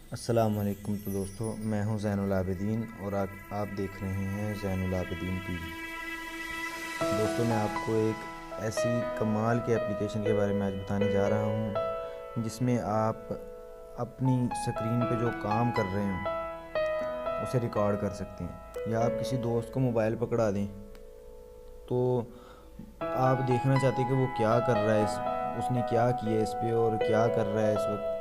अस्सलामुअलैकुम। तो दोस्तों, मैं हूं ज़ैनुल आबिदीन और आप देख रहे हैं ज़ैनुल आबिदीन टीवी। दोस्तों, मैं आपको एक ऐसी कमाल के एप्लीकेशन के बारे में आज बताने जा रहा हूं जिसमें आप अपनी स्क्रीन पे जो काम कर रहे हो उसे रिकॉर्ड कर सकते हैं, या आप किसी दोस्त को मोबाइल पकड़ा दें तो आप देखना चाहते हैं कि वो क्या कर रहा है, उसने क्या किया इस पे और क्या कर रहा है इस वक्त।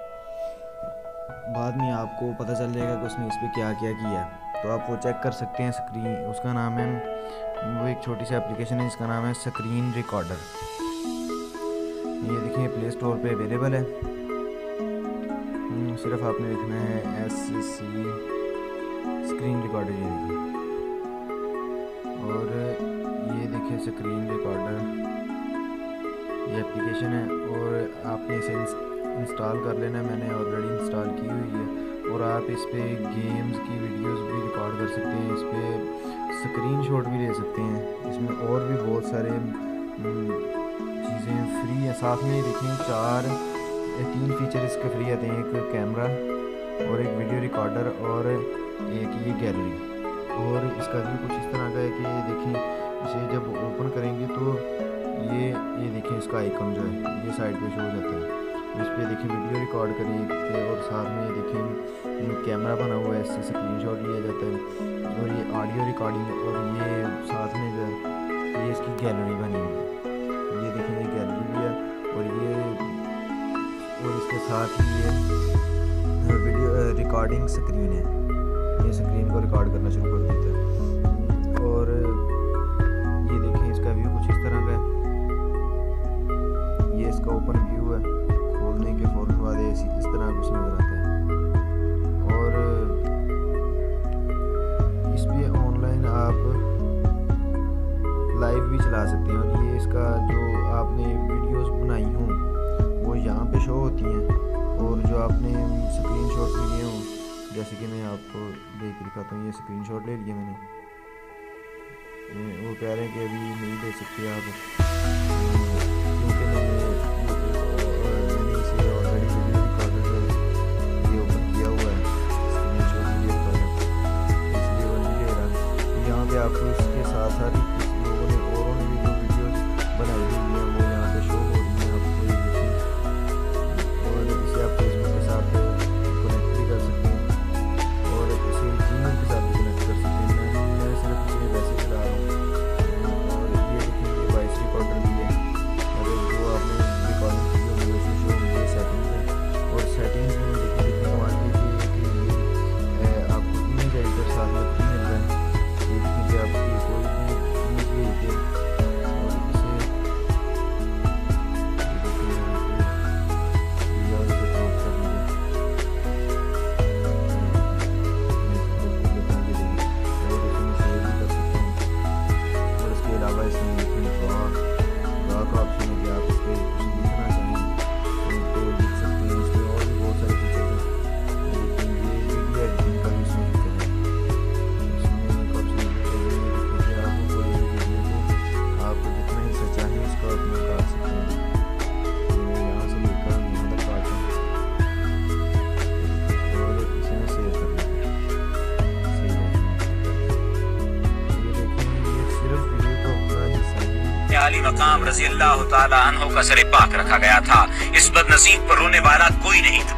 बाद में आपको पता चल जाएगा कि उसने इस पर क्या क्या किया है, तो आप वो चेक कर सकते हैं। स्क्रीन उसका नाम है, वो एक छोटी सी एप्लीकेशन है जिसका नाम है स्क्रीन रिकॉर्डर। ये देखिए, प्ले स्टोर पे अवेलेबल है। सिर्फ आपने लिखना है SC स्क्रीन रिकॉर्डर। ये देखिए, और ये देखिए स्क्रीन रिकॉर्डर, ये एप्लीकेशन है और आपने इसे इंस्टॉल कर लेना। मैंने ऑलरेडी इंस्टॉल की हुई है। और आप इस पे गेम्स की वीडियोस भी रिकॉर्ड कर सकते हैं, इस पे स्क्रीनशॉट भी ले सकते हैं। इसमें और भी बहुत सारे चीज़ें फ्री है। साथ में देखें, 3 फीचर इसके फ्री आते हैं, एक कैमरा और एक वीडियो रिकॉर्डर और एक ये गैलरी। और इसका भी कुछ इस तरह का है कि ये देखें, इसे जब ओपन करेंगे तो ये देखें, इसका आइकन जो है ये साइड पे शो हो जाता है। इस पर देखिए वीडियो रिकॉर्ड करेंगे और साथ में देखें कैमरा बना हुआ है, इससे स्क्रीनशॉट लिया जाता है। और ये ऑडियो रिकॉर्डिंग, और ये साथ में जो ये इसकी गैलरी बनी हुई है। ये देखें, ये गैलरी भी है और इसके साथ ही ये वीडियो रिकॉर्डिंग स्क्रीन है। ये स्क्रीन को रिकॉर्ड करना शुरू कर देता है। और ये देखें, इसका व्यू कुछ इस तरह का है। ये इसका ओपन व्यू है, खोलने के फ़ौरन बाद इस तरह कुछ नज़र आता है। और इस पे ऑनलाइन आप लाइव भी चला सकते हैं। और ये इसका जो आपने वीडियोस बनाई हों वो यहाँ पे शो होती हैं, और जो आपने स्क्रीनशॉट लिए हों, जैसे कि मैं आपको देख के दिखाता हूँ। ये स्क्रीनशॉट ले लिया मैंने। वो कह रहे हैं कि अभी नहीं ले सकते आप, क्योंकि मैंने इसे ऑलरेडी वीडियो रिकॉर्डर ये ओपन किया हुआ है, स्क्रीनशॉट वीडियो रिकॉर्डर, इसलिए वो नहीं ले रहा। यहाँ पे आपको इसके साथ साथ ही लोगों ने औरों ने भी जो वीडियोस बनाई हुई हैं वो यहाँ पे शो हो रही हैं आपको, ये देखिए। और इसे आप फेसबुक के साथ कनेक्ट भी कर सकते हैं और इसे जीमेल के साथ भी कनेक्ट कर सकते हैं। मैं सिर्फ इसे वैसे चला रहा हूँ। और ये देखिए, ये वॉइस रिकॉर्डर भी है। अगर जो आपने रिकॉर्डिंग की होगी उसी शो होंगे सेटिंग्स है। और सेटिंग्स में देखिए, मान लीजिए कि आपको इमेज एडिटर साथ में फ्री मिल रहा है। ये देखिए कि आपकी कोई भी इमेज भेज दे और इसे अली मकाम रज़ी अल्लाह तआला अन्हु का सर पाक रखा गया था। इस बदनसीब पर रोने वाला कोई नहीं था।